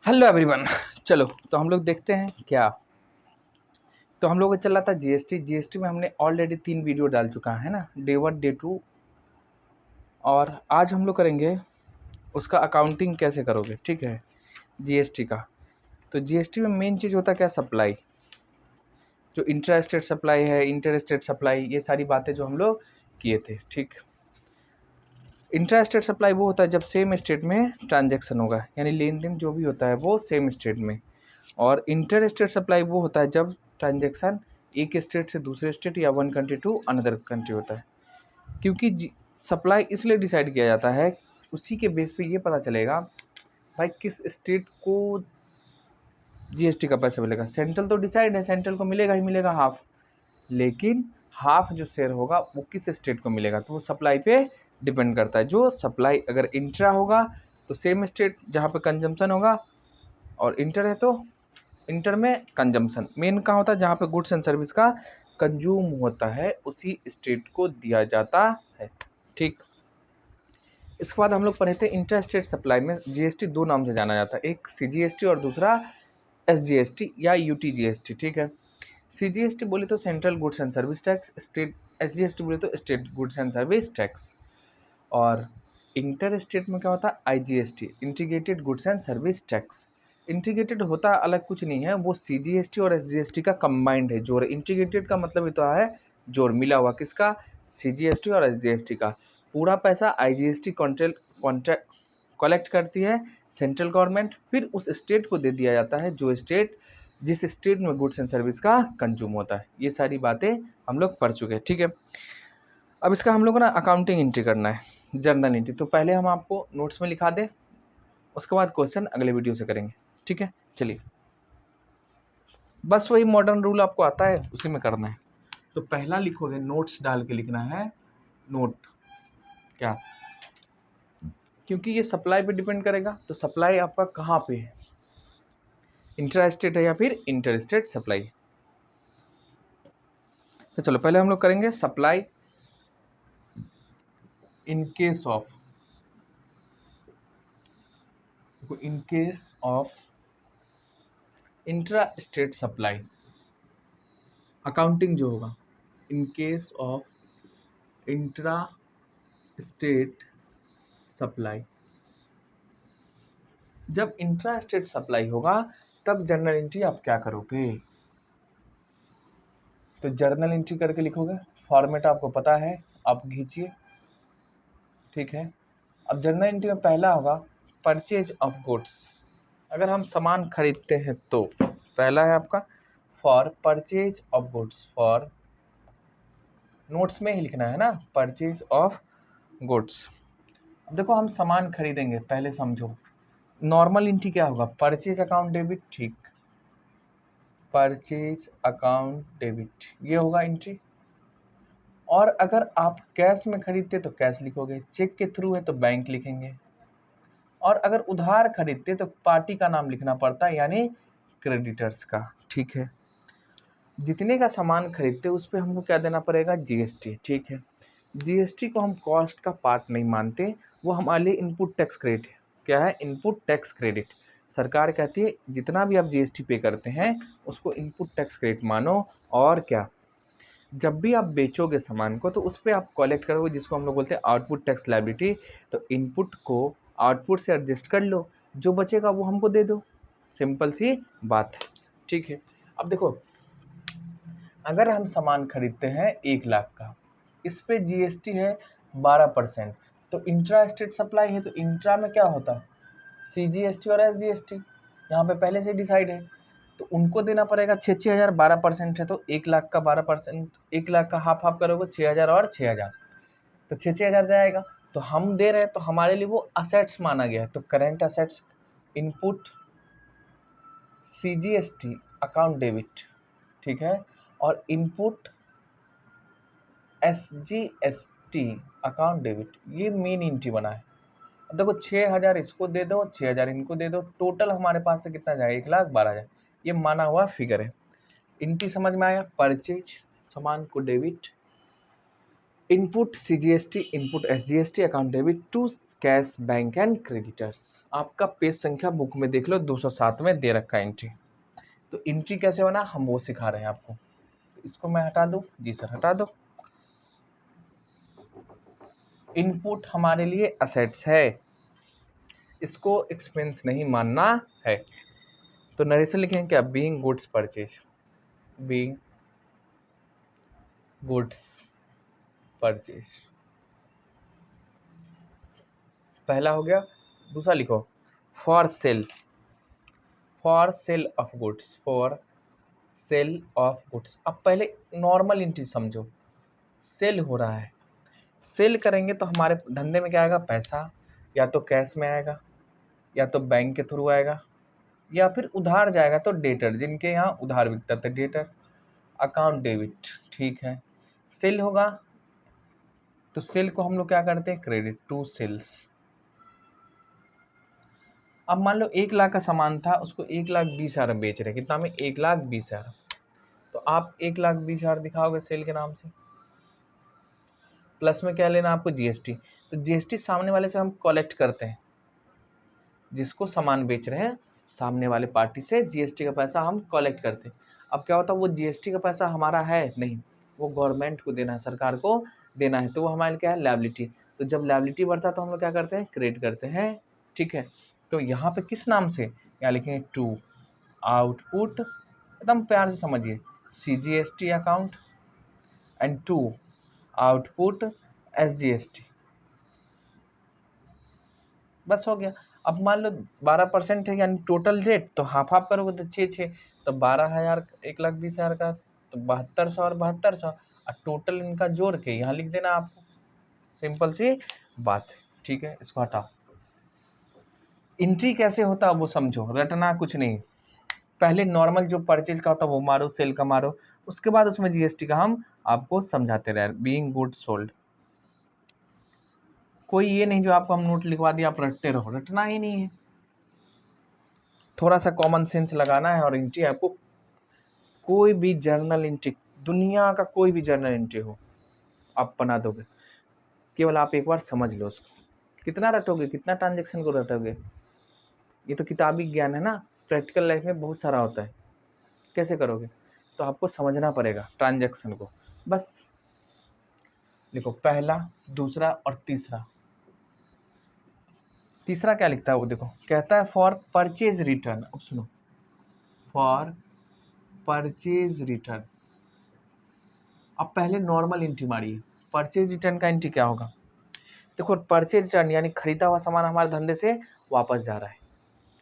Hello everyone. चलो तो हम लोग देखते हैं क्या। तो हम लोग का चल रहा था जीएसटी में हमने ऑलरेडी 3 वीडियो डाल चुका है ना, डे 1 डे 2। और आज हम लोग करेंगे उसका अकाउंटिंग कैसे करोगे, ठीक है, जीएसटी का। तो जीएसटी में मेन चीज़ होता है क्या, सप्लाई, जो इंट्रा स्टेट सप्लाई है, इंटर स्टेट सप्लाई, ये सारी बातें जो हम लोग किए थे, ठीक। इंट्रा स्टेट सप्लाई वो होता है जब सेम स्टेट में ट्रांजेक्शन होगा, यानी लेन देन जो भी होता है वो सेम स्टेट में। और इंटर स्टेट सप्लाई वो होता है जब ट्रांजेक्शन एक स्टेट से दूसरे स्टेट या one country to another country होता है। क्योंकि सप्लाई इसलिए डिसाइड किया जाता है, उसी के बेस पे ये पता चलेगा भाई किस स्टेट को जीएसटी का पैसा मिलेगा। सेंट्रल तो डिसाइड है, सेंट्रल को मिलेगा ही मिलेगा हाफ, लेकिन हाफ जो शेयर होगा वो किस स्टेट को मिलेगा, तो वो सप्लाई पे डिपेंड करता है। जो सप्लाई अगर इंट्रा होगा तो सेम स्टेट जहाँ पे कंजम्पशन होगा, और इंटर है तो इंटर में कंजम्पशन मेन कहाँ होता है, जहाँ पे गुड्स एंड सर्विस का कंज्यूम होता है उसी स्टेट को दिया जाता है, ठीक। इसके बाद हम लोग पढ़े थे इंटर स्टेट सप्लाई में जीएसटी दो नाम से जाना जाता है, एक सीजीएसटी और दूसरा एसजीएसटी या यूटीजीएसटी, ठीक है। सीजीएसटी बोले तो central goods and service tax, state SGST बोले तो state goods and service tax. और इंटर स्टेट में क्या होता है, IGST, integrated goods and service tax. Integrated होता अलग कुछ नहीं है, वो सीजीएसटी और एसजीएसटी का कंबाइंड है, जोड़। इंटीग्रेटेड का मतलब ही तो है जोड़, मिला हुआ किसका, सीजीएसटी और एसजीएसटी का। पूरा पैसा आईजीएसटी कॉन्ट्रैक्ट कलेक्ट करती है सेंट्रल गवर्नमेंट, फिर उस स्टेट को दे दिया जाता है जो स्टेट जिस स्टेट में गुड्स एंड सर्विस का कंज्यूम होता है। ये सारी बातें हम लोग पढ़ चुके हैं, ठीक है। अब इसका हम लोग को ना अकाउंटिंग एंट्री करना है, जर्नल एंट्री। तो पहले हम आपको नोट्स में लिखा दें, उसके बाद क्वेश्चन अगले वीडियो से करेंगे, ठीक है। चलिए, बस वही मॉडर्न रूल आपको आता है उसी में करना है। तो पहला लिखोगे, नोट्स डाल के लिखना है, नोट क्या, क्योंकि ये सप्लाई पे डिपेंड करेगा। तो सप्लाई आपका कहाँ पे है, इंट्रा स्टेट है या फिर इंटर स्टेट सप्लाई। तो चलो पहले हम लोग करेंगे supply in case of, in case of intra state supply, accounting जो होगा in case of intra state supply. जब इंट्रा स्टेट सप्लाई होगा तब जर्नल एंट्री आप क्या करोगे, तो जर्नल एंट्री करके लिखोगे। फॉर्मेट आपको पता है, आप खींचिए, ठीक है। अब जर्नल एंट्री में पहला होगा परचेज ऑफ गुड्स, अगर हम सामान खरीदते हैं तो पहला है आपका for purchase of goods, for notes में ही लिखना है ना, परचेज ऑफ गुड्स। अब देखो हम सामान खरीदेंगे, पहले समझो नॉर्मल एंट्री क्या होगा, परचेज अकाउंट डेबिट, ठीक, परचेज अकाउंट डेबिट ये होगा एंट्री। और अगर आप कैश में खरीदते तो कैश लिखोगे, चेक के थ्रू है तो बैंक लिखेंगे, और अगर उधार खरीदते तो पार्टी का नाम लिखना पड़ता है, यानी क्रेडिटर्स का, ठीक है। जितने का सामान खरीदते उस पर हमको क्या देना पड़ेगा, जीएसटी, ठीक है। जीएसटी को हम कॉस्ट का पार्ट नहीं मानते, वो हमारे लिए इनपुट टैक्स क्रेडिट है। क्या है, इनपुट टैक्स क्रेडिट। सरकार कहती है जितना भी आप जीएसटी पे करते हैं उसको इनपुट टैक्स क्रेडिट मानो। और क्या, जब भी आप बेचोगे सामान को तो उस पर आप कलेक्ट करोगे, जिसको हम लोग बोलते हैं आउटपुट टैक्स लायबिलिटी। तो इनपुट को आउटपुट से एडजस्ट कर लो, जो बचेगा वो हमको दे दो, सिंपल सी बात है, ठीक है। अब देखो अगर हम सामान खरीदते हैं 1 लाख का, इस पे जीएसटी है 12%, तो इंट्रा स्टेट सप्लाई है तो इंट्रा में क्या होता है, सीजीएसटी और एसजीएसटी यहाँ पे पहले से डिसाइड है, तो उनको देना पड़ेगा 6,000। 12% है तो 1 लाख का 12%, 1 लाख का हाफ हाफ करोगे 6,000 और 6,000, तो 6,000 जाएगा। तो हम दे रहे हैं तो हमारे लिए वो असेट्स माना गया है, तो current assets input CGST account debit, ठीक है, और इनपुट एसजीएसटी अकाउंट डेबिट, ये मेन एंट्री बना है। अब देखो 6,000 इसको दे दो, 6,000 इनको दे दो, टोटल हमारे पास से कितना जाएगा, 1,12,000, ये माना हुआ फिगर है। इनकी समझ में आया, परचेज सामान को debit, input CGST, input SGST, account debit to cash bank and creditors. आपका पेज संख्या बुक में देख लो 207 में दे रखा है एंट्री। तो एंट्री कैसे बना हम वो सिखा रहे हैं आपको। इसको मैं हटा दूं? जी सर हटा दो। इनपुट हमारे लिए असेट्स है, इसको एक्सपेंस नहीं मानना है। तो नरेशन लिखेंगे क्या? Being goods purchase, being goods purchase पहला हो गया। दूसरा लिखो for sale, for sale of goods, for sale of goods. अब पहले नॉर्मल एंट्री समझो, सेल हो रहा है, सेल करेंगे तो हमारे धंधे में क्या आएगा? पैसा, या तो कैश में आएगा, या तो बैंक के थ्रू आएगा, या फिर उधार जाएगा तो डेटर, जिनके यहाँ उधार बिकता था डेटर। अकाउंट डेबिट, ठीक है। सेल होगा तो सेल को हम लोग क्या करते हैं? Credit to sales. अब मान लो 1 लाख का सामान था, उसको 1,20,000 में बेच रहे, कितना में? 1,20,000। तो आप 1,20,000 दिखाओगे सेल के नाम से। प्लस में क्या लेना आपको? जीएसटी। तो जीएसटी सामने वाले से हम कलेक्ट करते हैं, जिसको सामान बेच रहे हैं सामने वाले पार्टी से जीएसटी का पैसा हम कलेक्ट करते हैं। अब क्या होता है? वो जीएसटी का पैसा हमारा है नहीं, वो गवर्नमेंट को देना है, सरकार को देना है। तो वो हमारे क्या है? लायबिलिटी। तो जब लायबिलिटी बढ़ता है तो हम लोग क्या करते हैं? क्रेडिट करते हैं, ठीक है। तो यहाँ पे किस नाम से? यहाँ लिखेंगे टू आउटपुट, एकदम प्यार से समझिए, CGST account and to output SGST. बस हो गया। अब मान लो 12% है यानी टोटल रेट, तो हाफ हाफ करोगे तो 6 तो 12,000, 1,20,000 का तो 7200 और 7200, और टोटल इनका जोड़ के यहाँ लिख देना आपको। सिंपल सी बात है, ठीक है। इसको हटाओ। एंट्री कैसे होता है वो समझो, रटना कुछ नहीं। पहले नॉर्मल जो परचेज का होता है वो मारो, सेल का मारो, उसके बाद उसमें जीएसटी का हम आपको समझाते रहे। बीइंग गुड सोल्ड, कोई ये नहीं जो आपको हम नोट लिखवा दिया आप रटते रहो, रटना ही नहीं है। थोड़ा सा कॉमन सेंस लगाना है। और एंट्री आपको कोई भी जर्नल एंट्री, दुनिया का कोई भी जर्नल एंट्री हो आप बना दोगे, केवल आप एक बार समझ लो उसको। कितना रटोगे? कितना ट्रांजेक्शन को रटोगे? ये तो किताबी ज्ञान है ना, प्रैक्टिकल लाइफ में बहुत सारा होता है। कैसे करोगे? तो आपको समझना पड़ेगा ट्रांजेक्शन को। बस देखो, पहला, दूसरा और तीसरा। तीसरा क्या लिखता है वो देखो, कहता है फॉर परचेज रिटर्न। अब सुनो, फॉर परचेज रिटर्न। अब पहले नॉर्मल एंट्री मारिए, परचेज रिटर्न का एंट्री क्या होगा? देखो, परचेज रिटर्न यानी खरीदा हुआ सामान हमारे धंधे से वापस जा रहा है,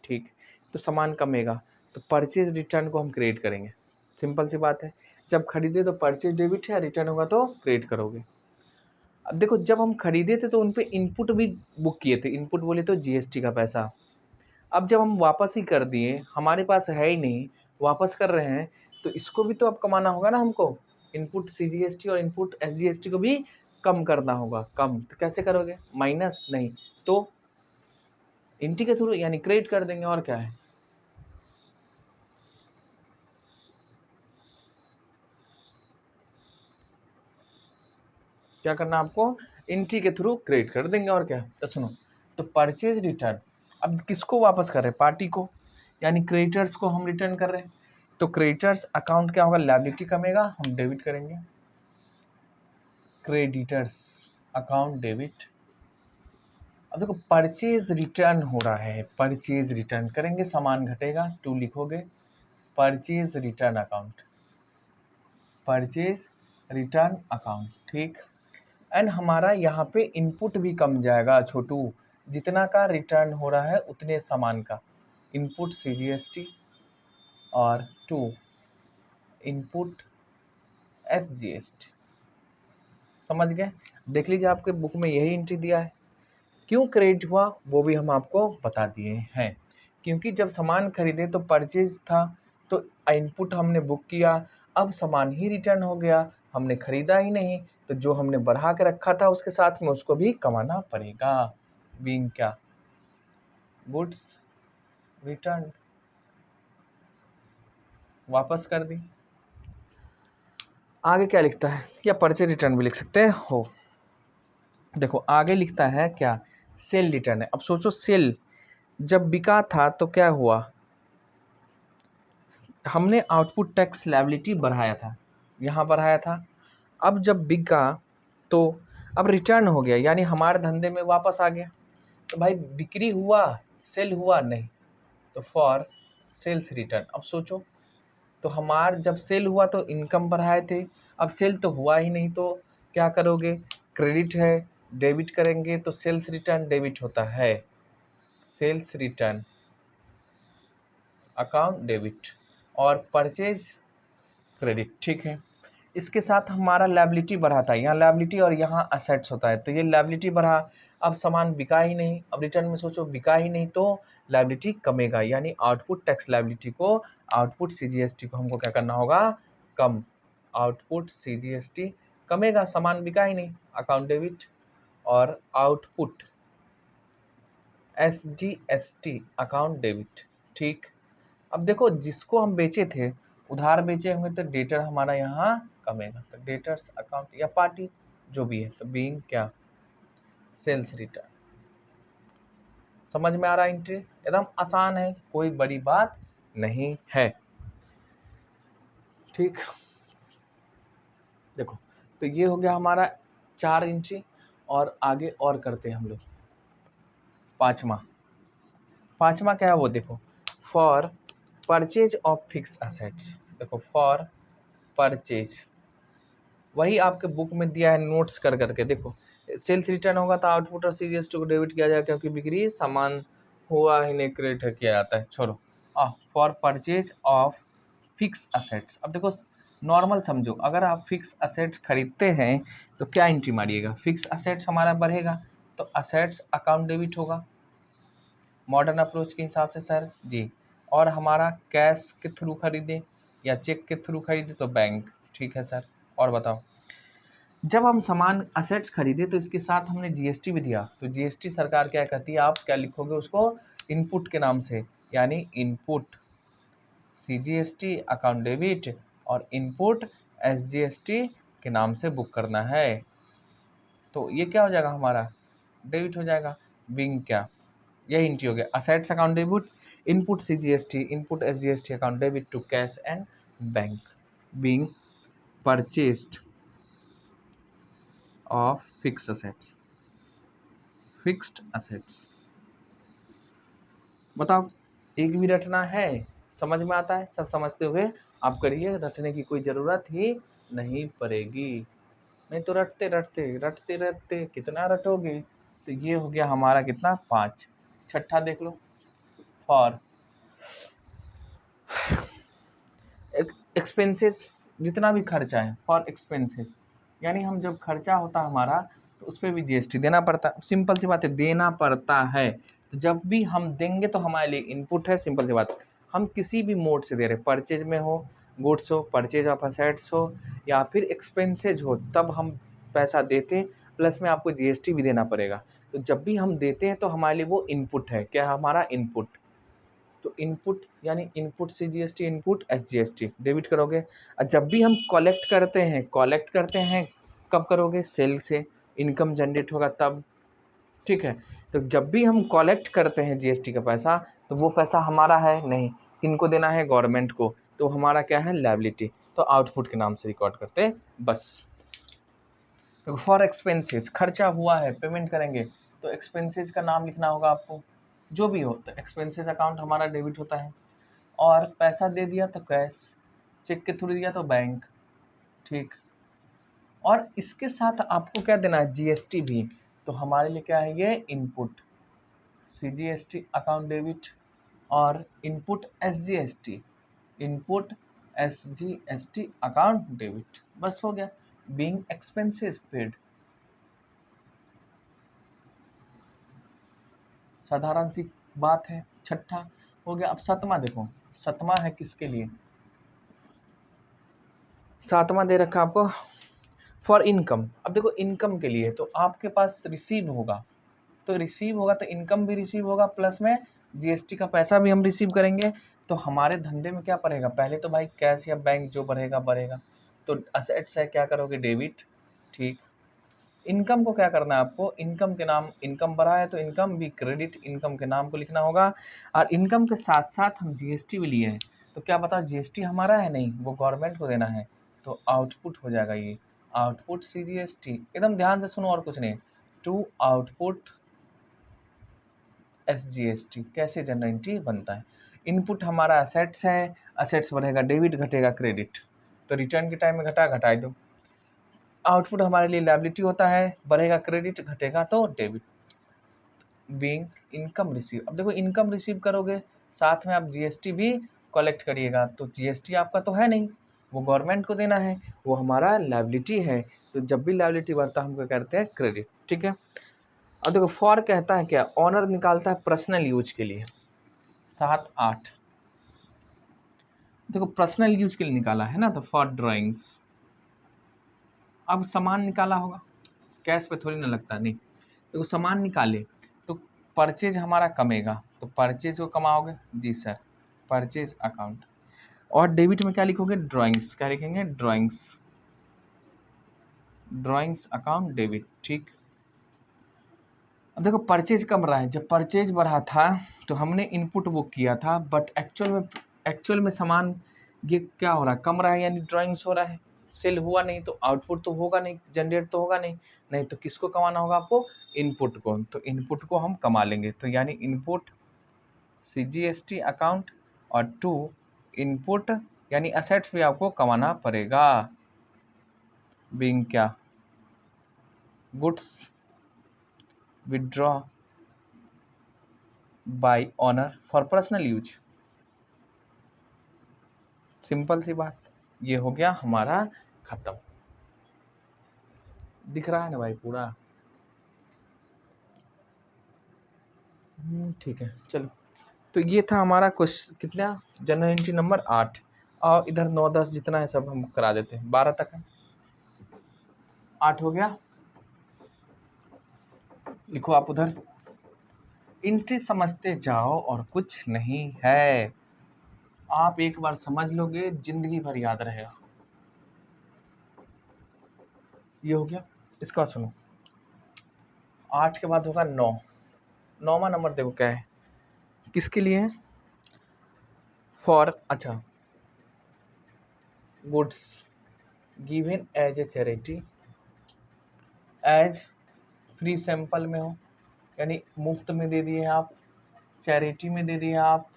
ठीक। तो सामान कमेगा, तो परचेज रिटर्न को हम क्रिएट करेंगे। सिंपल सी बात है। जब खरीदे तो परचेज डेबिट है, रिटर्न होगा तो क्रिएट करोगे। अब देखो, जब हम खरीदे थे तो उन पे इनपुट भी बुक किए थे, इनपुट बोले तो जीएसटी का पैसा। अब जब हम वापस ही कर दिए, हमारे पास है ही नहीं, वापस कर रहे हैं, तो इसको भी तो अब कमाना होगा ना हमको। इनपुट सीजीएसटी और इनपुट एसजीएसटी को भी कम करना होगा। कम तो कैसे करोगे? माइनस नहीं तो एंट्री के थ्रू, यानी क्रेडिट कर देंगे। और क्या है? क्या करना आपको? एंट्री के थ्रू क्रेडिट कर देंगे। और क्या? तो सुनो, तो परचेज रिटर्न अब किसको वापस कर रहे हैं? पार्टी को, यानी क्रेडिटर्स को हम रिटर्न कर रहे हैं। तो क्रेडिटर्स अकाउंट क्या होगा? लायबिलिटी कमेगा, हम डेबिट करेंगे। Creditors account debit. अब देखो, परचेज रिटर्न हो रहा है, परचेज रिटर्न करेंगे, सामान घटेगा, टू लिखोगे, purchase return account, purchase return account, ठीक। एंड हमारा यहाँ पे इनपुट भी कम जाएगा छोटू, जितना का रिटर्न हो रहा है उतने सामान का। इनपुट सीजीएसटी और टू इनपुट एसजीएसटी। समझ गए? देख लीजिए, आपके बुक में यही एंट्री दिया है। क्यों क्रेडिट हुआ वो भी हम आपको बता दिए हैं। क्योंकि जब सामान खरीदे तो परचेज था, तो इनपुट हमने बुक किया, अब सामान ही रिटर्न हो गया, हमने खरीदा ही नहीं, तो जो हमने बढ़ा के रखा था उसके साथ में उसको भी कमाना पड़ेगा। बीइंग क्या? गुड्स रिटर्न, वापस कर दी। आगे क्या लिखता है? या परचेज रिटर्न भी लिख सकते हैं हो। देखो आगे लिखता है क्या, सेल रिटर्न है। अब सोचो सेल जब बिका था तो क्या हुआ, हमने आउटपुट टैक्स लायबिलिटी बढ़ाया था, यहाँ बढ़ाया था। अब जब बिका तो अब रिटर्न हो गया, यानी हमारे धंधे में वापस आ गया। तो भाई बिक्री हुआ, सेल हुआ नहीं, तो फॉर सेल्स रिटर्न। अब सोचो, तो हमार जब सेल हुआ तो इनकम बढ़ाए थे, अब सेल तो हुआ ही नहीं, तो क्या करोगे, क्रेडिट है, डेबिट करेंगे, तो सेल्स रिटर्न डेबिट होता है, सेल्स रिटर्न अकाउंट डेबिट, और परचेज क्रेडिट। ठीक है, इसके साथ हमारा लायबिलिटी बढ़ा था, यहाँ लायबिलिटी और यहाँ असेट्स होता है, तो ये लायबिलिटी बढ़ा। अब सामान बिका ही नहीं, अब रिटर्न में सोचो बिका ही नहीं, तो लायबिलिटी कमेगा, यानी आउटपुट टैक्स लायबिलिटी को, आउटपुट सीजीएसटी को हमको क्या करना होगा, कम। आउटपुट सीजीएसटी कमेगा, सामान बिका ही नहीं, अकाउंट डेबिट, और आउटपुट एसजीएसटी अकाउंट डेबिट। ठीक, अब देखो जिसको हम बेचे थे उधार बेचे होंगे तो डेटर हमारा यहाँ कमेगा, तो डेटर्स अकाउंट या पार्टी जो भी है, तो बीइंग क्या, सेल्स रिटर्न। समझ में आ रहा है, एंट्री एकदम आसान है, कोई बड़ी बात नहीं है। ठीक, देखो तो ये हो गया हमारा 4 एंट्री, और आगे और करते हैं हम लोग। पांचवा क्या है वो देखो, for purchase of fix assets. देखो फॉर परचेज, वही आपके बुक में दिया है नोट्स कर करके। देखो सेल्स रिटर्न होगा तो आउटपुट और सीजीएसटी को डेबिट किया जाएगा, क्योंकि बिक्री सामान हुआ ही नहीं, क्रेडिट किया जाता है। छोड़ो, for purchase of fix assets. अब देखो नॉर्मल समझो, अगर आप फिक्स असेट्स खरीदते हैं तो क्या एंट्री मारिएगा, फिक्स असेट्स हमारा बढ़ेगा, तो असेट्स अकाउंट डेबिट होगा मॉडर्न अप्रोच के हिसाब से सर जी। और हमारा कैश के थ्रू खरीदे या चेक के थ्रू खरीदे तो बैंक। ठीक है सर, और बताओ, जब हम सामान असेट्स खरीदे तो इसके साथ हमने जीएसटी भी दिया, तो जीएसटी सरकार क्या कहती है, आप क्या लिखोगे उसको, इनपुट के नाम से, यानी इनपुट सीजीएसटी अकाउंट डेबिट, और इनपुट एसजीएसटी के नाम से बुक करना है, तो ये क्या हो जाएगा हमारा, डेबिट हो जाएगा। बिंग क्या, यही एंट्री हो गया, assets account debit, input CGST, input SGST account debit to cash and bank, being purchased of fix assets, fixed assets. बताओ, एक भी रटना है, समझ में आता है, सब समझते हुए आप करिए, रटने की कोई ज़रूरत ही नहीं पड़ेगी, नहीं तो रटते रटते रटते रटते कितना रटोगे। तो ये हो गया हमारा कितना, 5। छठा देख लो, फॉर एक्सपेंसेस, जितना भी खर्चा है फॉर एक्सपेंसेस, यानी हम जब खर्चा होता है हमारा तो उस पर भी जीएसटी देना पड़ता है, सिंपल सी बात है, देना पड़ता है। तो जब भी हम देंगे तो हमारे लिए इनपुट है, सिंपल सी बात है, हम किसी भी मोड से दे रहे, परचेज में हो, गुड्स हो, परचेज ऑफ असेट्स हो, या फिर एक्सपेंसेज हो, तब हम पैसा देते, प्लस में आपको जीएसटी भी देना पड़ेगा। तो जब भी हम देते हैं तो हमारे लिए वो इनपुट है, क्या हमारा इनपुट, तो इनपुट यानी input CGST, input SGST debit करोगे। और जब भी हम कलेक्ट करते हैं कब करोगे, सेल से इनकम जनरेट होगा तब। ठीक है, तो जब भी हम कलेक्ट करते हैं जीएसटी का पैसा, तो वो पैसा हमारा है नहीं, किनको देना है, गवर्नमेंट को, तो हमारा क्या है, लायबिलिटी, तो आउटपुट के नाम से रिकॉर्ड करते हैं बस। तो फॉर एक्सपेंसेस, खर्चा हुआ है, पेमेंट करेंगे, तो एक्सपेंसेस का नाम लिखना होगा आपको, जो भी हो, तो एक्सपेंसेस अकाउंट हमारा डेबिट होता है, और पैसा दे दिया तो कैश, चेक के थ्रू दिया तो बैंक। ठीक, और इसके साथ आपको क्या देना है, जीएसटी भी, तो हमारे लिए क्या है, ये इनपुट सीजीएसटी अकाउंट डेबिट, और input SGST, input SGST account debit, बस हो गया, बीइंग एक्सपेंसेस पेड। साधारण सी बात है, छठा हो गया। अब सातवां देखो, सातवां है किसके लिए, सातवां दे रखा आपको फॉर इनकम। अब देखो इनकम के लिए, तो आपके पास रिसीव होगा, तो रिसीव होगा तो इनकम भी रिसीव होगा, प्लस में जीएसटी का पैसा भी हम रिसीव करेंगे, तो हमारे धंधे में क्या पड़ेगा, पहले तो भाई कैश या बैंक जो बढ़ेगा बढ़ेगा, तो असेट्स है क्या करोगे, डेबिट। ठीक, इनकम को क्या करना है आपको, इनकम के नाम, इनकम बढ़ा है तो इनकम भी क्रेडिट इनकम के नाम को लिखना होगा। और इनकम के साथ साथ हम जीएसटी भी लिए हैं, तो क्या बताओ जीएसटी हमारा है नहीं, वो गवर्नमेंट को देना है, तो आउटपुट हो जाएगा ये आउटपुट सीजीएसटी। एकदम ध्यान से सुनो और कुछ नहीं, टू आउटपुट एसजीएसटी। कैसे जनरल एंट्री बनता है, इनपुट हमारा असेट्स है, असेट्स बढ़ेगा डेबिट, घटेगा क्रेडिट, तो रिटर्न के टाइम में घटा दो। आउटपुट हमारे लिए लायबिलिटी होता है, बढ़ेगा क्रेडिट, घटेगा तो डेबिट। बीइंग इनकम रिसीव, अब देखो इनकम रिसीव करोगे साथ में आप जीएसटी भी कलेक्ट करिएगा, तो जीएसटी आपका तो है नहीं, वो गवर्नमेंट को देना है, वो हमारा लायबिलिटी है, तो जब भी लायबिलिटी बढ़ता है हमको कहते हैं क्रेडिट। ठीक है, अब देखो फॉर कहता है क्या, ऑनर निकालता है पर्सनल यूज के लिए, 7-8, देखो पर्सनल यूज के लिए निकाला है ना, तो फॉर ड्राइंग्स। अब सामान निकाला होगा, कैश पे थोड़ी ना लगता, नहीं, देखो सामान निकाले तो परचेज हमारा कमेगा, तो परचेज को कमाओगे, जी सर, परचेज अकाउंट। और डेबिट में क्या लिखोगे, ड्राइंग्स, क्या लिखेंगे, ड्राइंग्स, ड्राइंग्स अकाउंट डेबिट। ठीक, अब देखो परचेज कम रहा है, जब परचेज बढ़ा था तो हमने इनपुट वो किया था, बट एक्चुअल में सामान ये क्या हो रहा है, कम रहा है, यानी ड्राइंग्स हो रहा है, सेल हुआ नहीं तो आउटपुट तो होगा नहीं, जनरेट तो होगा नहीं, नहीं तो किसको कमाना होगा आपको, इनपुट को, तो इनपुट को हम कमा लेंगे, तो यानी इनपुट सीजीएसटी अकाउंट, और टू इनपुट यानी असेट्स भी आपको कमाना पड़ेगा, बीइंग क्या, goods withdraw by owner for personal use. Simple सी बात, ये हो गया हमारा खत्म। दिख रहा है ना भाई पूरा, ठीक है चलो। तो ये था हमारा क्वेश्चन, कितना, जनरल एंट्री नंबर 8, और इधर 9-10 जितना है सब हम करा देते हैं, 12 तक है, 8 हो गया, लिखो आप उधर, एंट्री समझते जाओ और कुछ नहीं है, आप एक बार समझ लोगे जिंदगी भर याद रहेगा। ये हो गया, इसका सुनो, 8 के बाद होगा 9, 9वां नंबर देखो क्या है, किसके लिए है, फॉर, अच्छा, goods given as a charity, as free sample में हो, यानी मुफ्त में दे दिए आप, चैरिटी में दे दिए आप,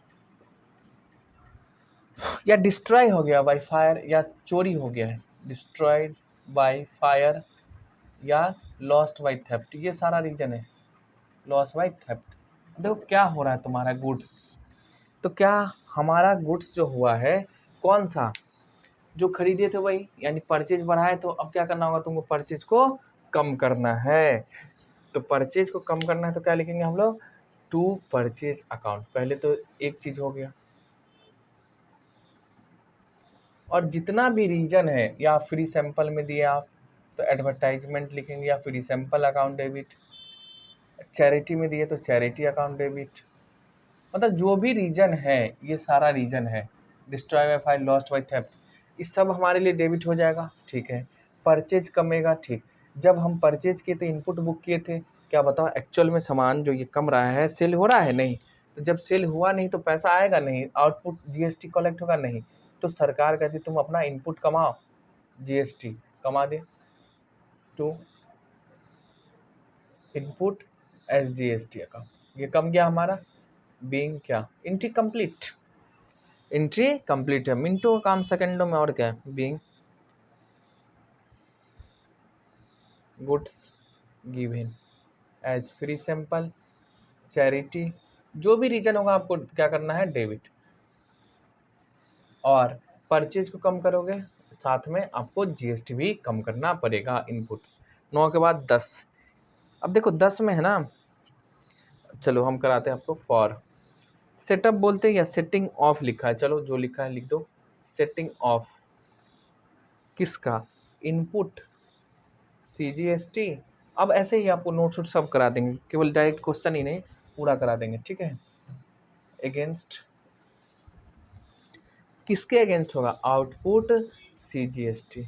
या डिस्ट्रॉय हो गया बाय फायर, या चोरी हो गया है, डिस्ट्रॉयड बाय फायर, या लॉस्ट बाय थेफ्ट, ये सारा रीजन है, लॉस बाय थेफ्ट। देखो क्या हो रहा है तुम्हारा गुड्स, तो क्या हमारा गुड्स जो हुआ है, कौन सा, जो खरीदे थे वही, यानी परचेज बढ़ा है, तो अब क्या करना होगा तुमको, परचेज को कम करना है, तो परचेज को कम करना है तो क्या लिखेंगे हम लोग, टू परचेज अकाउंट। पहले तो एक चीज हो गया, और जितना भी रीजन है, या फ्री सैंपल में दिए आप तो एडवर्टाइजमेंट लिखेंगे, या free sample account debit, charity में दिए तो चैरिटी अकाउंट डेबिट, मतलब जो भी रीजन है, ये सारा रीजन है, destroy by fire, lost by theft, ये सब हमारे लिए डेबिट हो जाएगा। ठीक है, परचेज कमेगा, ठीक, जब हम परचेज किए थे इनपुट बुक किए थे, क्या बताओ एक्चुअल में सामान जो ये कम रहा है, सेल हो रहा है नहीं, तो जब सेल हुआ नहीं तो पैसा आएगा नहीं, आउटपुट जीएसटी कलेक्ट होगा नहीं, तो सरकार कहती तुम अपना इनपुट कमाओ, जीएसटी कमा दे, to input S GST account, ये कम गया हमारा, बीइंग क्या, एंट्री कंप्लीट, एंट्री कंप्लीट है, मिनटों का काम सेकंडों में, और क्या है, being goods given as free sample, charity, जो भी रीजन होगा आपको क्या करना है, डेबिट, और परचेज को कम करोगे साथ में आपको जीएसटी भी कम करना पड़ेगा, इनपुट। 9 के बाद 10, अब देखो 10 में है ना, चलो हम कराते हैं आपको, फॉर सेटअप बोलते हैं, या सेटिंग ऑफ लिखा है, चलो जो लिखा है लिख दो, सेटिंग ऑफ किसका, इनपुट सीजीएसटी। अब ऐसे ही आपको नोट शोट सब करा देंगे, केवल डायरेक्ट क्वेश्चन ही नहीं, पूरा करा देंगे, ठीक है। अगेंस्ट किसके अगेंस्ट होगा, आउटपुट सीजीएसटी,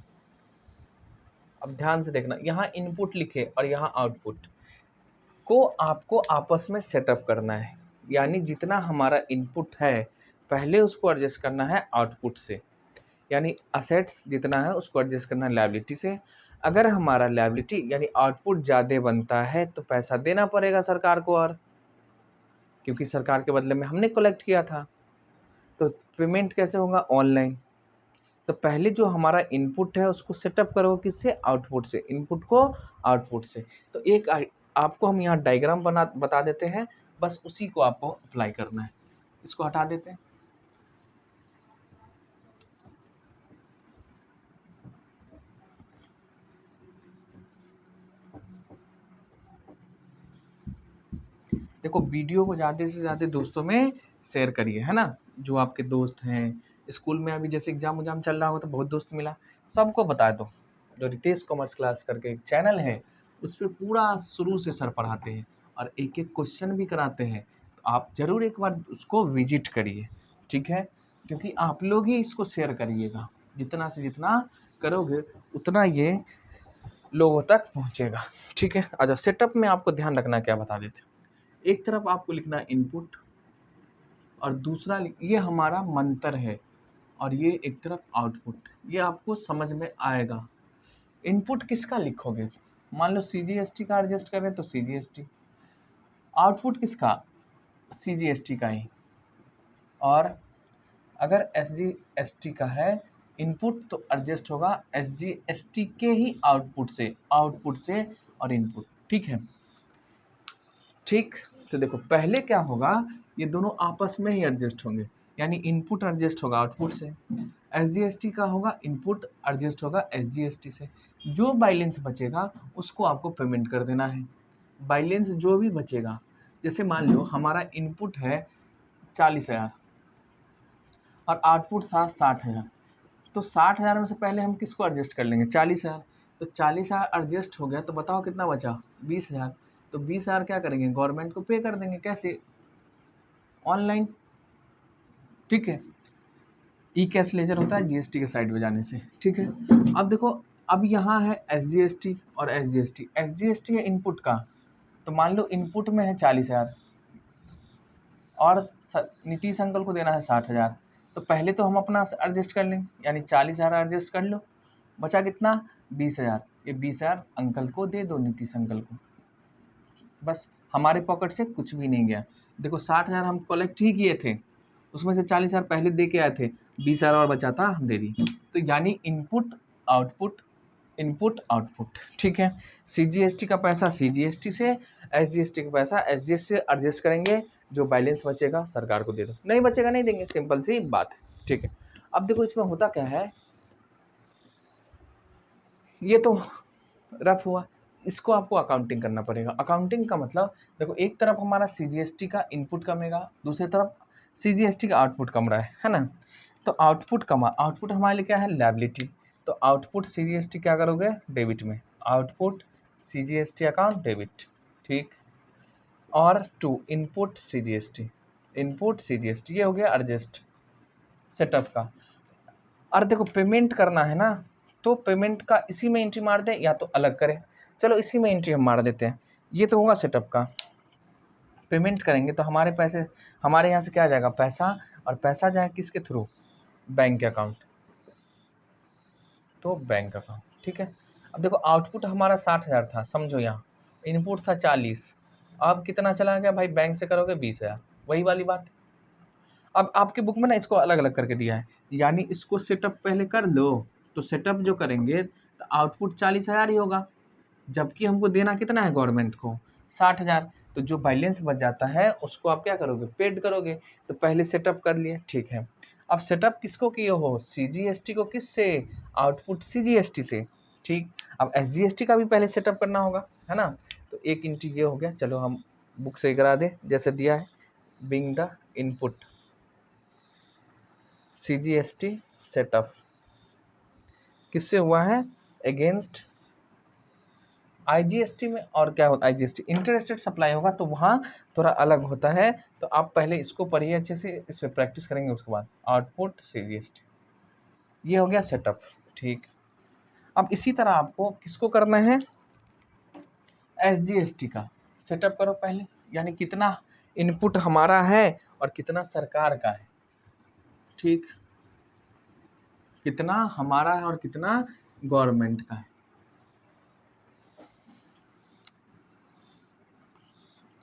अब ध्यान से देखना, यहाँ इनपुट लिखे और यहाँ आउटपुट को आपको आपस में सेटअप करना है। यानी जितना हमारा इनपुट है पहले उसको एडजस्ट करना है आउटपुट से, यानी असेट्स जितना है उसको एडजस्ट करना है लायबिलिटी से। अगर हमारा लायबिलिटी यानी आउटपुट ज़्यादा बनता है तो पैसा देना पड़ेगा सरकार को, और क्योंकि सरकार के बदले में हमने कलेक्ट किया था। तो पेमेंट कैसे होगा? ऑनलाइन। तो पहले जो हमारा इनपुट है उसको सेटअप करो किससे? आउटपुट से। इनपुट को आउटपुट से। तो एक आपको हम यहाँ डायग्राम बता देते हैं, बस उसी को आपको अप्लाई करना है। इसको हटा देते हैं। देखो, वीडियो को ज़्यादा से ज़्यादा दोस्तों में शेयर करिए, है ना। जो आपके दोस्त हैं, स्कूल में अभी जैसे एग्जाम उजाम चल रहा होगा तो बहुत दोस्त मिला, सबको बता दो। जो रितेश कॉमर्स क्लास करके एक चैनल है उस पर पूरा शुरू से सर पढ़ाते हैं और एक एक क्वेश्चन भी कराते हैं। तो आप ज़रूर एक बार उसको विजिट करिए, ठीक है। क्योंकि आप लोग ही इसको शेयर करिएगा, जितना से जितना करोगे उतना ये लोगों तक पहुँचेगा, ठीक है। अच्छा, सेटअप में आपको ध्यान रखना क्या बता देते हैं। एक तरफ आपको लिखना है इनपुट और दूसरा ये हमारा मंत्र है, और ये एक तरफ आउटपुट। ये आपको समझ में आएगा। इनपुट किसका लिखोगे? मान लो CGST का एडजस्ट करें तो CGST। आउटपुट किसका? CGST का ही। और अगर SGST का है इनपुट तो एडजस्ट होगा SGST के ही आउटपुट से और इनपुट, ठीक है। ठीक, तो देखो पहले क्या होगा, ये दोनों आपस में ही एडजस्ट होंगे, यानी इनपुट एडजस्ट होगा आउटपुट से, SGST का होगा इनपुट एडजस्ट होगा SGST से। जो बैलेंस बचेगा उसको आपको पेमेंट कर देना है। बैलेंस जो भी बचेगा, जैसे मान लो हमारा इनपुट है 40,000 और आउटपुट था 60,000, तो 60,000 में से पहले हम किसको एडजस्ट कर लेंगे? 40,000। तो 40,000 एडजस्ट हो गया तो बताओ कितना बचा? 20,000। तो 20,000 क्या करेंगे? गवर्नमेंट को पे कर देंगे। कैसे? ऑनलाइन, ठीक है। ई कैश लेजर होता है GST के साइड में जाने से, ठीक है। अब देखो, अब यहाँ है SGST और SGST। SGST है इनपुट का, तो मान लो इनपुट में है 40,000 और नीतीश अंकल को देना है 60,000। तो पहले तो हम अपना एडजस्ट कर लेंगे, यानी 40,000 एडजस्ट कर लो, बचा कितना? 20,000। ये 20,000 अंकल को दे दो, नीतीश अंकल को। बस हमारे पॉकेट से कुछ भी नहीं गया। देखो 60,000 हम कलेक्ट ही किए थे, उसमें से 40,000 पहले दे के आए थे, 20,000 और बचा था, हम दे दी। तो यानी इनपुट आउटपुट, इनपुट आउटपुट, ठीक है। CGST का पैसा CGST से, SGST का पैसा SGST से एडजस्ट करेंगे। जो बैलेंस बचेगा सरकार को दे दो, नहीं बचेगा नहीं देंगे, सिंपल सी बात है, ठीक है। अब देखो इसमें होता क्या है, ये तो रफ हुआ, इसको आपको अकाउंटिंग करना पड़ेगा। अकाउंटिंग का मतलब देखो, एक तरफ हमारा CGST का इनपुट कमेगा, दूसरी तरफ CGST का आउटपुट कम रहा है ना। तो आउटपुट कमा, आउटपुट हमारे लिए क्या है? लायबिलिटी। तो आउटपुट CGST क्या करोगे? डेबिट में। आउटपुट CGST अकाउंट डेबिट, ठीक। और इनपुट CGST, इनपुट CGST, ये हो गया एडजस्ट सेटअप का। और देखो पेमेंट करना है ना, तो पेमेंट का इसी में एंट्री मार दें या तो अलग करें। चलो इसी में एंट्री हम मार देते हैं। ये तो होगा सेटअप का। पेमेंट करेंगे तो हमारे पैसे, हमारे यहाँ से क्या जाएगा? पैसा, और पैसा जाए किसके थ्रू? बैंक के अकाउंट, तो बैंक अकाउंट, ठीक है। अब देखो आउटपुट हमारा 60,000 था, समझो यहाँ इनपुट था 40, अब कितना चला गया भाई? बैंक से करोगे 20,000, वही वाली बात। अब आपके बुक में ना इसको अलग अलग करके दिया है, यानी इसको सेटअप पहले कर लो, तो सेटअप जो करेंगे तो आउटपुट 40,000 ही होगा, जबकि हमको देना कितना है गवर्नमेंट को? 60,000। तो जो बैलेंस बच जाता है उसको आप क्या करोगे? पेड करोगे। तो पहले सेटअप कर लिए, ठीक है। अब सेटअप किसको किए हो? CGST को। किससे? आउटपुट CGST से, ठीक। अब SGST का भी पहले सेटअप करना होगा, है ना। तो एक एंट्री ये हो गया। चलो हम बुक से करा दें जैसे दिया है, being the input CGST setup किससे हुआ है? अगेंस्ट IGST में। और क्या होता है? IGST इंटरेस्टेड सप्लाई होगा, तो वहाँ थोड़ा अलग होता है। तो आप पहले इसको पढ़िए अच्छे से, इस पर प्रैक्टिस करेंगे, उसके बाद आउटपुट CGST, ये हो गया सेटअप, ठीक। अब इसी तरह आपको किसको करना है, SGST का सेटअप करो पहले, यानी कितना इनपुट हमारा है और कितना सरकार का है, ठीक, कितना हमारा है और कितना गवर्नमेंट का है।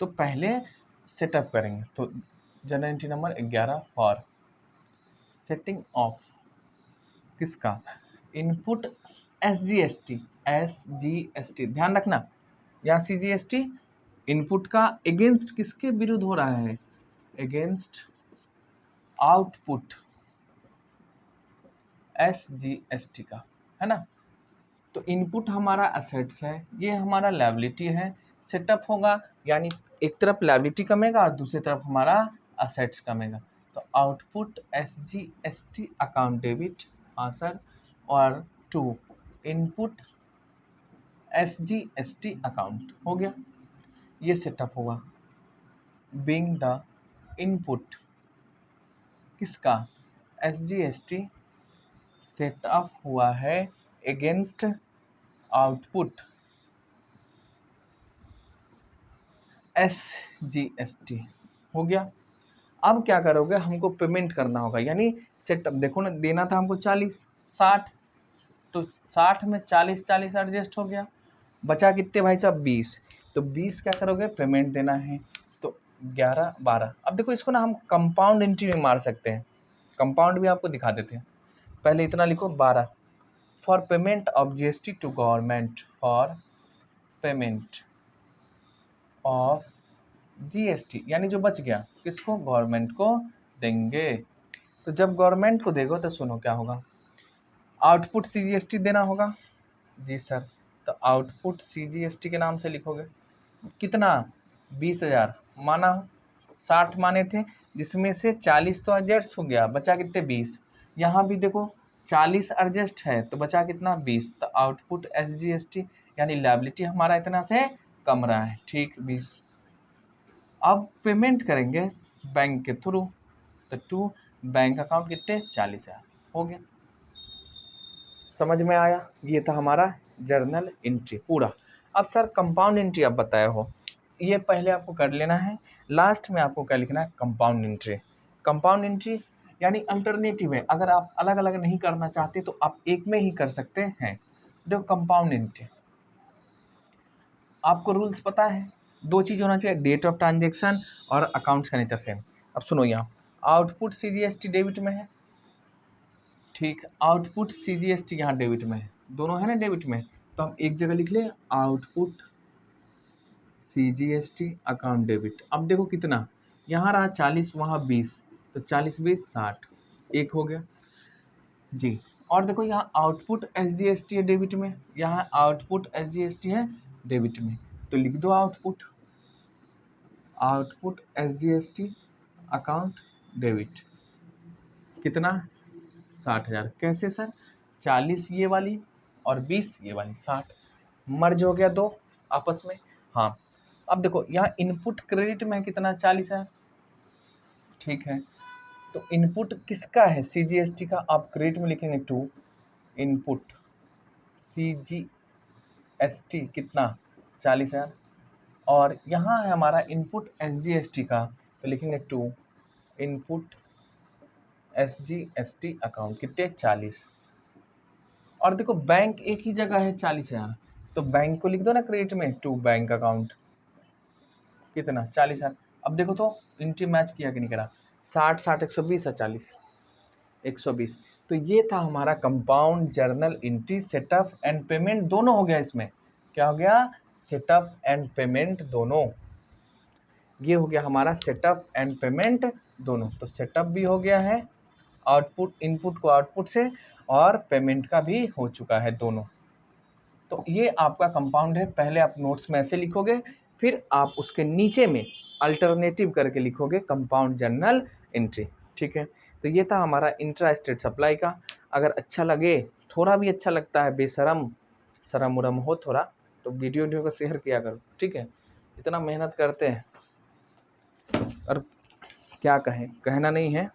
तो पहले सेटअप करेंगे, तो general entry number 11 for setting of किसका, इनपुट SGST, ध्यान रखना यहाँ CGST इनपुट का अगेंस्ट किसके विरुद्ध हो रहा है, अगेंस्ट आउटपुट SGST का, है ना। तो इनपुट हमारा असेट्स है, ये हमारा लायबिलिटी है, सेटअप होगा यानी एक तरफ लायबिलिटी कमेगा और दूसरी तरफ हमारा असेट्स कमेगा। तो आउटपुट SGST अकाउंट डेबिट, हाँ सर, और टू इनपुट SGST अकाउंट हो गया, ये सेटअप होगा। बीइंग द इनपुट किसका, SGST सेटअप हुआ है अगेंस्ट आउटपुट SGST हो गया। अब क्या करोगे, हमको पेमेंट करना होगा, यानी सेटअप देखो ना, देना था हमको 40 60, तो 60 में 40 40 एडजस्ट हो गया, बचा कितने भाई साहब 20, तो 20 क्या करोगे, पेमेंट देना है, तो 11 12। अब देखो इसको ना हम कंपाउंड एंट्री में मार सकते हैं, कंपाउंड भी आपको दिखा देते हैं। पहले इतना लिखो 12 for payment of GST to government, for payment of GST, यानी जो बच गया किसको, गवर्नमेंट को देंगे। तो जब गवर्नमेंट को देगो तो सुनो क्या होगा, आउटपुट CGST देना होगा, जी सर, तो आउटपुट CGST के नाम से लिखोगे, कितना 20,000 माना, 60 माने थे, जिसमें से 40 तो एडजस्ट हो गया, बचा कितने 20, यहाँ भी देखो 40 एडजस्ट है तो बचा कितना 20, तो आउटपुट SGST यानी लायबिलिटी हमारा इतना से कम रहा है, ठीक 20। अब पेमेंट करेंगे बैंक के थ्रू, तो टू बैंक अकाउंट कितने 40,000 हो गया। समझ में आया, ये था हमारा जर्नल एंट्री पूरा। अब सर कंपाउंड एंट्री आप बताए हो, ये पहले आपको कर लेना है, लास्ट में आपको क्या लिखना है, कंपाउंड एंट्री। कंपाउंड एंट्री यानी अल्टरनेटिव है, अगर आप अलग अलग नहीं करना चाहते तो आप एक में ही कर सकते हैं। देखो कंपाउंड एंट्री, आपको रूल्स पता है, दो चीज़ होना चाहिए, डेट ऑफ ट्रांजेक्शन और अकाउंट्स का नेचर सेम। अब सुनो, यहाँ आउटपुट CGST डेबिट में है, ठीक, आउटपुट CGST यहाँ डेबिट में है, दोनों है ना डेबिट में, तो हम एक जगह लिख ले आउटपुट CGST अकाउंट डेबिट। अब देखो कितना, यहाँ रहा 40, वहाँ 20, तो 40 20 60, एक हो गया जी। और देखो यहाँ आउटपुट SGST है डेबिट में, यहाँ आउटपुट SGST है डेबिट में, तो लिख दो आउटपुट SGST अकाउंट डेबिट, कितना 60,000। कैसे सर, 40 ये वाली और 20 ये वाली, 60 मर्ज हो गया दो आपस में, हाँ। अब देखो यहाँ इनपुट क्रेडिट में कितना 40,000, ठीक है, तो इनपुट किसका है CGST का, आप क्रेडिट में लिखेंगे टू इनपुट CGST कितना 40,000, और यहाँ है हमारा इनपुट SGST का, तो लिखेंगे टू इनपुट SGST अकाउंट कितने 40। और देखो बैंक एक ही जगह है 40,000, तो बैंक को लिख दो ना क्रेडिट में, टू बैंक अकाउंट कितना 40,000। अब देखो तो एंट्री मैच किया कि नहीं करा, 60 60 120 और 40 120। तो ये था हमारा compound journal entry, setup and payment दोनों हो गया, इसमें क्या हो गया, सेटअप एंड पेमेंट दोनों, ये हो गया हमारा सेटअप एंड पेमेंट दोनों। तो सेटअप भी हो गया है आउटपुट, इनपुट को आउटपुट से, और पेमेंट का भी हो चुका है दोनों। तो ये आपका कंपाउंड है, पहले आप नोट्स में ऐसे लिखोगे, फिर आप उसके नीचे में अल्टरनेटिव करके लिखोगे कंपाउंड जर्नल एंट्री, ठीक है। तो ये था हमारा इंट्रा स्टेट सप्लाई का। अगर अच्छा लगे, थोड़ा भी अच्छा लगता है, बेशरम शरम उरम हो थोड़ा, तो वीडियो को शेयर किया करो, ठीक है। इतना मेहनत करते हैं और क्या कहें, कहना नहीं है,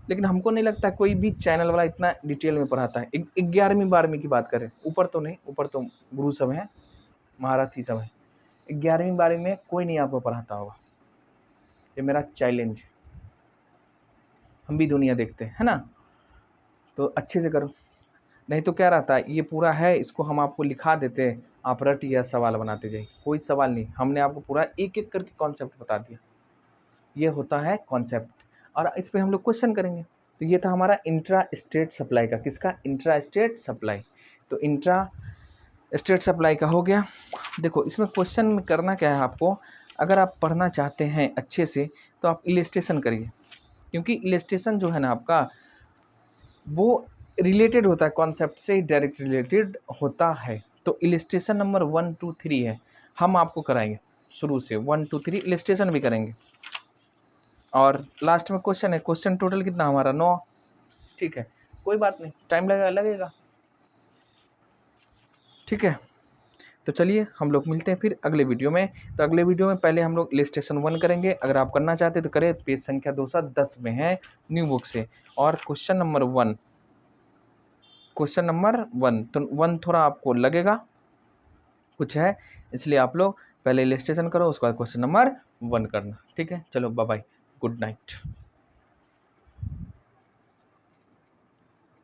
लेकिन हमको नहीं लगता कोई भी चैनल वाला इतना डिटेल में पढ़ाता है। 11वीं 12वीं की बात करें, ऊपर तो नहीं, ऊपर तो गुरु सब हैं, महारथी सब हैं। 11वीं 12वीं में कोई नहीं आपको पढ़ाता होगा। ये मेरा चैलेंज है। हम भी दुनिया देखते हैं, है ना? तो अच्छे से करो, नहीं तो क्या रहता है, ये पूरा है, इसको हम आपको लिखा देते हैं, आप रट या सवाल बनाते जाइए। कोई सवाल नहीं, हमने आपको पूरा एक एक करके कॉन्सेप्ट बता दिया। ये होता है कॉन्सेप्ट, और इस पे हम लोग क्वेश्चन करेंगे। तो ये था हमारा इंट्रा स्टेट सप्लाई का। किसका? Intra state supply. तो इंट्रा स्टेट सप्लाई का हो गया। देखो इसमें क्वेश्चन में करना क्या है आपको, अगर आप पढ़ना चाहते हैं अच्छे से तो आप इलस्ट्रेशन करिए, क्योंकि इलस्ट्रेशन जो है ना आपका, वो रिलेटेड होता है कॉन्सेप्ट से, डायरेक्ट रिलेटेड होता है। तो इलस्ट्रेशन नंबर 1 2 3 है, हम आपको कराएंगे शुरू से 1 2 3 इलस्ट्रेशन भी करेंगे, और लास्ट में क्वेश्चन है। क्वेश्चन टोटल कितना हमारा? 9। ठीक है, कोई बात नहीं, टाइम लगेगा। ठीक है, तो चलिए हम लोग मिलते हैं फिर अगले वीडियो में। तो अगले वीडियो में पहले हम लोग इलस्ट्रेशन 1 करेंगे, अगर आप करना चाहते तो करें। पेज संख्या 210 में है न्यू बुक से, और क्वेश्चन नंबर 1 तो 1 थोड़ा आपको लगेगा कुछ है, इसलिए आप लोग पहले इलस्ट्रेशन करो, उसके बाद क्वेश्चन नंबर 1 करना। ठीक है, चलो बाय बाय, गुड नाइट।